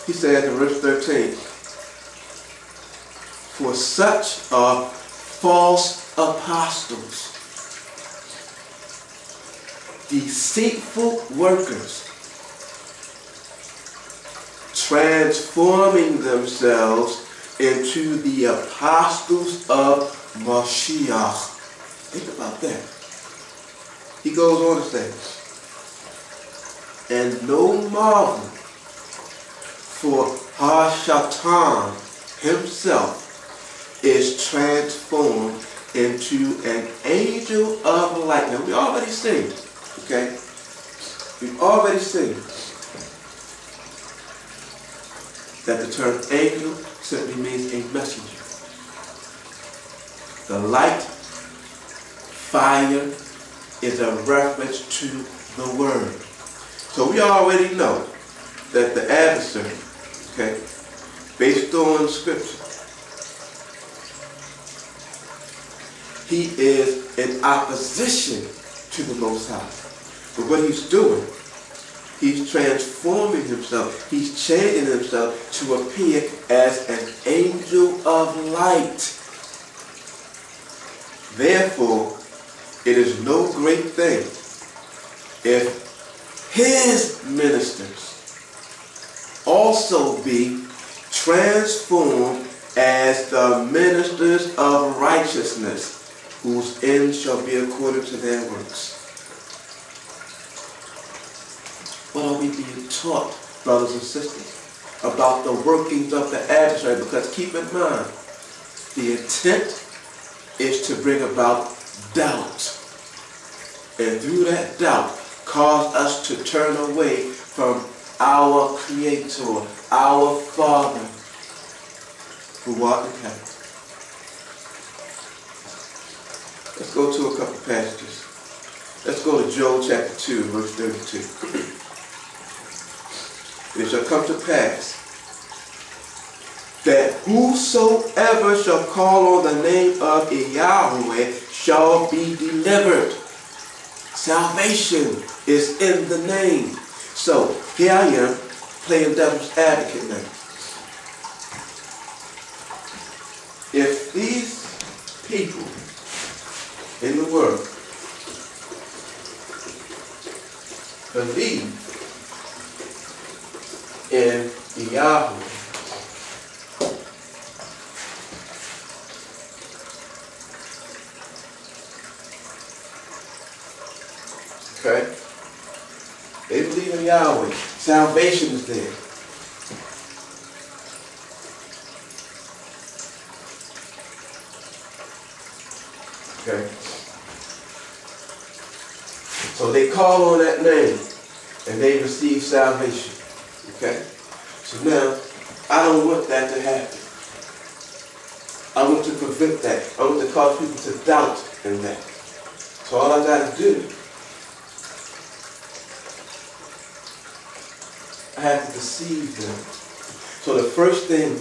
He says in verse 13, for such are false apostles, deceitful workers, transforming themselves into the apostles of Mashiach. Think about that. He goes on to say, and no marvel, for Hashatan himself is transformed into an angel of light. Now we already seen, okay? We've already seen that the term angel simply means a messenger. The light, fire, is a reference to the word. So we already know that the adversary, okay, based on scripture, he is in opposition to the Most High. But what he's doing, he's transforming himself. He's changing himself to appear as an angel of light. Therefore, it is no great thing if his ministers also be transformed as the ministers of righteousness, whose end shall be according to their works. What are we being taught, brothers and sisters, about the workings of the adversary? Because keep in mind, the intent is to bring about doubt. And through that doubt, cause us to turn away from our Creator, our Father, who art in heaven. Let's go to a couple passages. Let's go to Joel chapter 2, verse 32. It shall come to pass that whosoever shall call on the name of Yahweh shall be delivered. Salvation is in the name. So here I am playing devil's advocate now. If these people in the world believe in Yahweh, okay? They believe in Yahweh. Salvation is there. Okay? So they call on that name and they receive salvation. Okay? So now, I don't want that to happen. I want to prevent that. I want to cause people to doubt in that. So all I got to do, I have to deceive them. So the first thing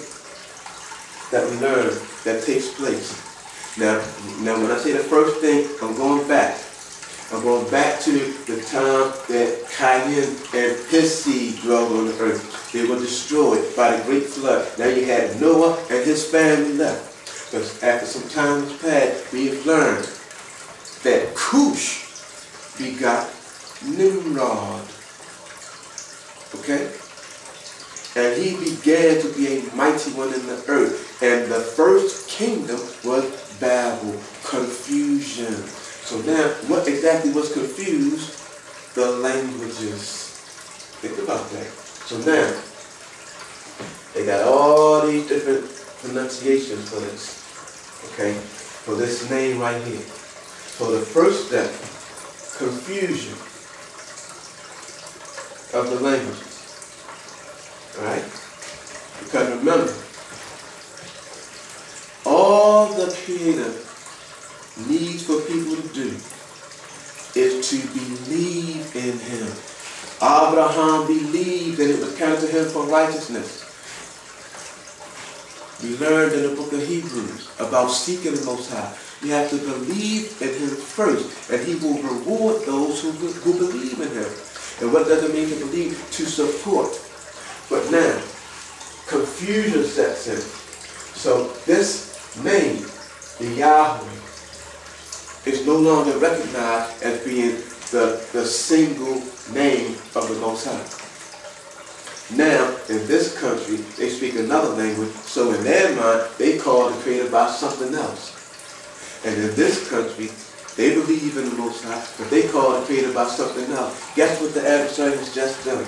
that we learn that takes place. Now when I say the first thing, I'm going back. I'm going back to the time that Cain and his seed dwelled on the earth. They were destroyed by the great flood. Now you had Noah and his family left. Because after some time has passed, we have learned that Cush begot Nimrod. Okay? And he began to be a mighty one in the earth. And the first kingdom was Babel, confusion. So now, what exactly was confused? The languages. Think about that. So now, they got all these different pronunciations for this. Okay? For this name right here. So the first step, confusion of the languages. Alright? Because remember, all the Creator needs for people to do is to believe in Him. Abraham believed and it was counted to him for righteousness. We learned in the book of Hebrews about seeking the Most High. You have to believe in Him first, and He will reward those who believe in Him. And what does it mean to believe? To support. But now, confusion sets in. So this name, the Yahweh, is no longer recognized as being the single name of the Most High. Now, in this country, they speak another language, so in their mind, they call the Creator by something else. And in this country, they believe in the Most High, but they call the Creator by something else. Guess what the adversary has just done?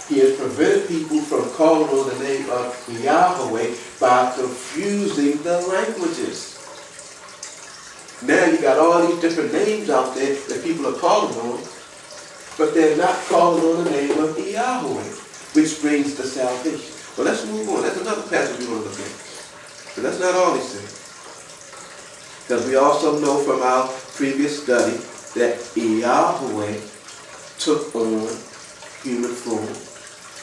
He has prevented people from calling on the name of Yahweh by confusing the languages. Now you got all these different names out there that people are calling on, but they're not calling on the name of Yahweh, which brings the salvation. Well, let's move on. That's another passage we want to look at. But that's not all he said. Because we also know from our previous study that Yahweh took on human form,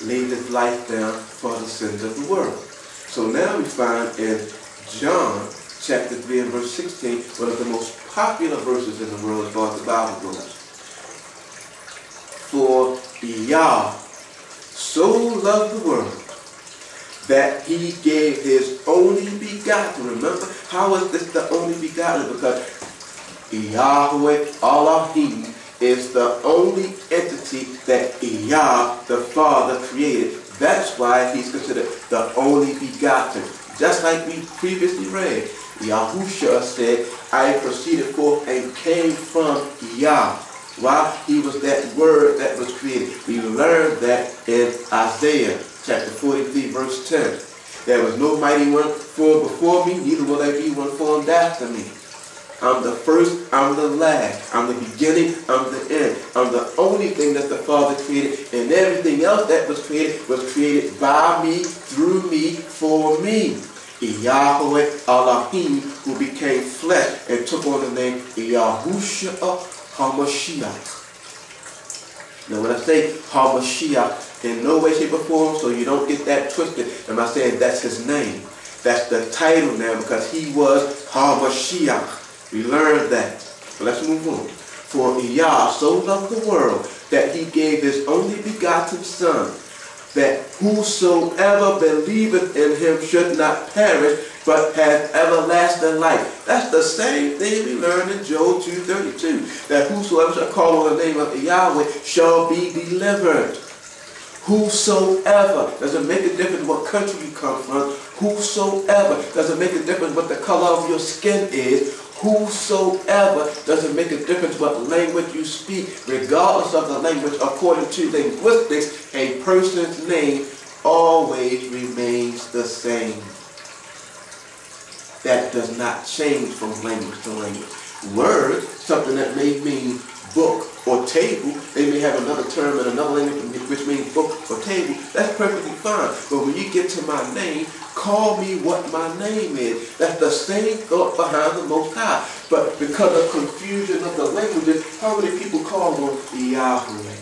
laid his life down for the sins of the world. So now we find in John chapter 3 and verse 16, one of the most popular verses in the world as far as the Bible goes. For Yah so loved the world that he gave his only begotten. Remember, how is this the only begotten? Because Yahweh Elohim is the only entity that Yah, the Father, created. That's why he's considered the only begotten. Just like we previously read, Yahushua said, I proceeded forth and came from Yah. Why? He was that word that was created. We learned that in Isaiah chapter 43 verse 10. There was no mighty one formed before me, neither will there be one formed after me. I'm the first, I'm the last, I'm the beginning, I'm the end. I'm the only thing that the Father created, and everything else that was created by me, through me, for me. Yahweh Elohim, who became flesh and took on the name Yahushua HaMashiach. Now when I say HaMashiach, in no way, shape, or form, so you don't get that twisted, am I saying that's his name? That's the title now, because he was HaMashiach. We learned that. But let's move on. For Yah so loved the world that he gave his only begotten Son, that whosoever believeth in him should not perish, but have everlasting life. That's the same thing we learned in Job 2:32. That whosoever shall call on the name of Yahweh shall be delivered. Whosoever, doesn't make a difference what country you come from. Whosoever, doesn't make a difference what the color of your skin is. Whosoever, doesn't make a difference what language you speak. Regardless of the language, according to linguistics, a person's name always remains the same. That does not change from language to language. Word, something that may mean book or table, they may have another term in another language which means book or table. That's perfectly fine. But when you get to my name, call me what my name is. That's the same thought behind the Most High. But because of confusion of the languages, how many people call on Yahweh?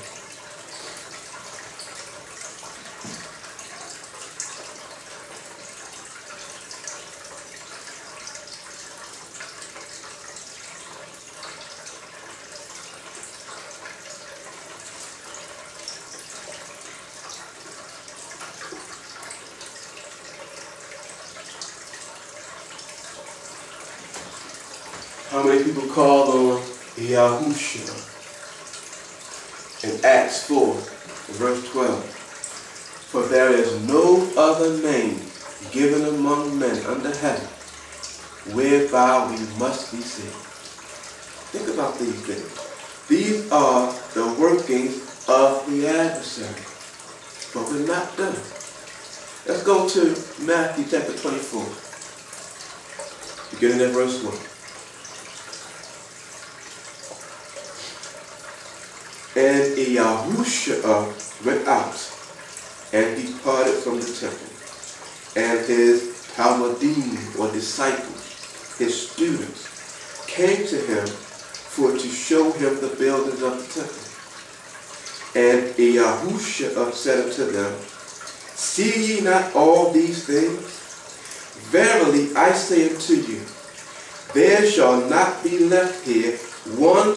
How many people call on Yahushua? In Acts 4, verse 12. For there is no other name given among men under heaven whereby we must be saved. Think about these things. These are the workings of the adversary. But we're not done. Let's go to Matthew chapter 24. Beginning at verse 1. And Yahushua went out and departed from the temple. And his Talmudim, or disciples, his students, came to him for to show him the buildings of the temple. And Yahushua said unto them, See ye not all these things? Verily I say unto you, there shall not be left here one